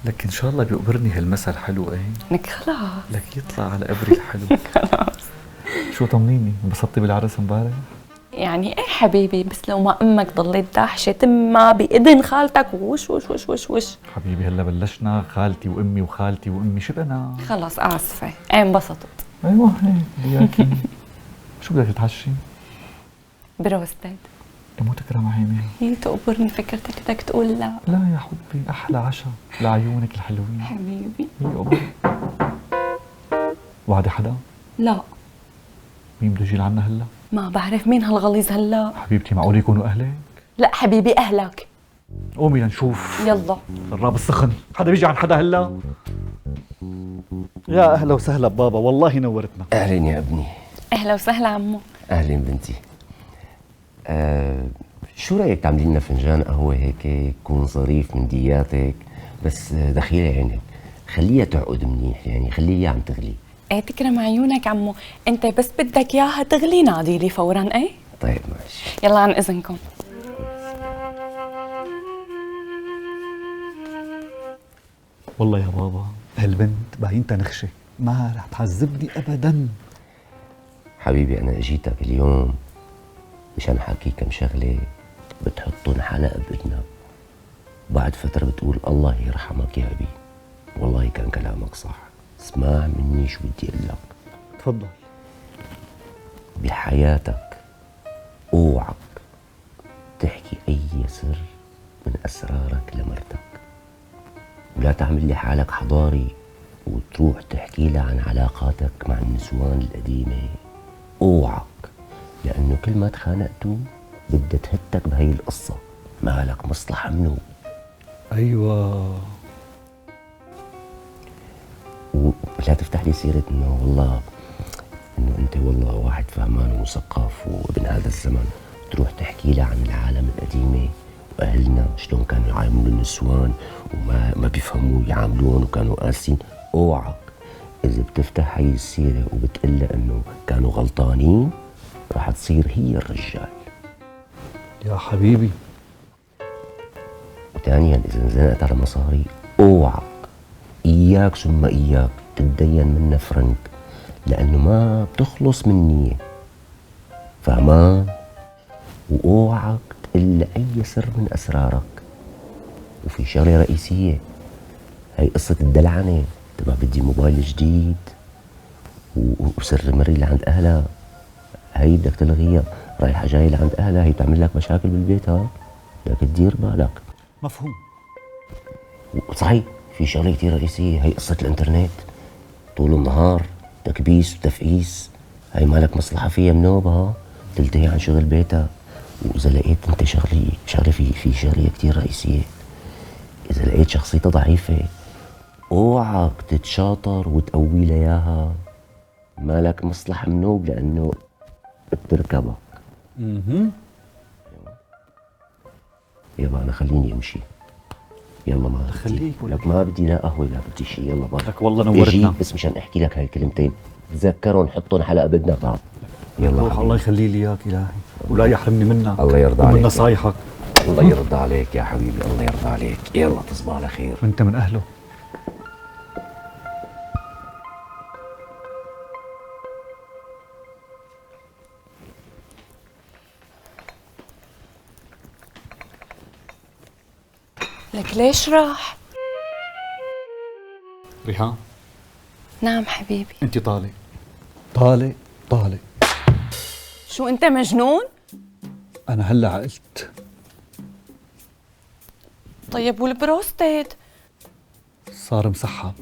لك ان شاء الله بيقبرني هالمثل حلو ايه. لك خلاص. لك يطلع على قبري الحلو. خلاص. شو طمنيني، انبسطتي بالعرس امبارح؟ يعني ايه حبيبي، بس لو ما امك ضليت داحشه تما باذن خالتك وش وش وش وش وش. حبيبي هلا بلشنا خالتي وامي وخالتي وامي شبنا. خلص اسفه، ايه انبسطت. ايوه هيك وياكي. شو بدك تتعشي؟ بروستد. مو تكرم عيني. هي تقبرني، فكرتك بدك تقول لا. لا يا حبي، احلى عشاء لعيونك الحلوين. حبيبي. هي قبر. وعدي حدا؟ لا مين بده يجي لعنا هلا؟ ما بعرف مين هالغليظ هلا. حبيبتي معقول يكونوا اهلك؟ لا حبيبي اهلك. قومي لنشوف. يلا. الراب السخن، حدا بيجي عن حدا هلا؟ يا اهلا وسهلا بابا، والله نورتنا. أهلين يا ابني. اهلا وسهلا عمو. أهلين بنتي. شو رأيك تعملي لنا فنجان قهوة هيك يكون ظريف من دياتك، بس دخيلة عينك، خليها تعقد منيح، يعني خليها عم تغلي. ايه تكرم عيونك عمو، انت بس بدك اياها تغلي نادي لي فورا. ايه طيب ماشي. يلا عن اذنكم. والله يا بابا هالبنت باينتها نخشة، ما رح تعذبني ابدا. حبيبي أنا أجيتك اليوم مشان حكي كم شغلة بتحطن حلقة بإذنك، بعد فترة بتقول الله يرحمك يا أبي. والله كان كلامك صح، اسمع مني شو بدي أقول لك. تفضل. بحياتك اوعك تحكي اي سر من اسرارك لمرتك، ولا تعمل لي حالك حضاري وتروح تحكي لها عن علاقاتك مع النسوان القديمة. اوعك، لانه كل ما تخانقتوا بدها تهتك بهي القصة، ما لك مصلحة منه. ايوه. ولا تفتح لي سيرة انه والله انه انت والله واحد فهمان ومثقف وابن هذا الزمن، تروح تحكي لها عن العالم القديمة واهلنا شلون كانوا يعاملوا النسوان وما بيفهموا يعاملون وكانوا قاسين. اوعك اذا بتفتح هي السيرة وبتقول لها انه كانوا غلطانين، راح تصير هي الرجال. يا حبيبي. وثانيا اذا انزنقت على مصاري، اوعك اياك ثم اياك تتدين منا فرنك، لأنه ما بتخلص من نية، فهمان؟ وأوعك تقل أي سر من أسرارك. وفي شغلة رئيسية، هي قصة الدلعنة تبع بدي موبايل جديد وسر مري لعند أهلها، هي بدك تلغيها. رايحة جاي لعند أهلها، هي بتعمل لك مشاكل بالبيت، ها بدك تدير بالك. مفهوم. صحيح في شغلة كتير رئيسية، هي قصة الإنترنت طول النهار تكبيس وتفقيس، هاي مالك مصلحة فيها منوبة، تلتهي عن شغل بيتها. وإذا لقيت أنت شغلة في شغلة كتير رئيسية، إذا لقيت شخصيتها ضعيفة اوعك تتشاطر وتقوي لها إياها، مالك مصلحة منوب لأنه بتركبك. يلا أنا خليني أمشي. يلا ما خليك لك، ما بدي لا قهوة لا بدي شيء. يلا بارك. لك والله نورتنا. بس مشان احكي لك هاي الكلمتين تذكرهم، حطهم حلقة بدنا بعض. يلا روح، الله يخلي لي اياك الهي ولا يحرمني منك. الله يرضى ومن عليك. نصايحك. الله يرضى عليك يا حبيبي، الله يرضى عليك. يلا تصبح على خير. وانت من اهله. لك ليش راح؟ ريحان نعم حبيبي. انت طالق. طالق طالق. شو انت مجنون؟ انا هلا عقلت. طيب والبروستيت؟ صار مسحب.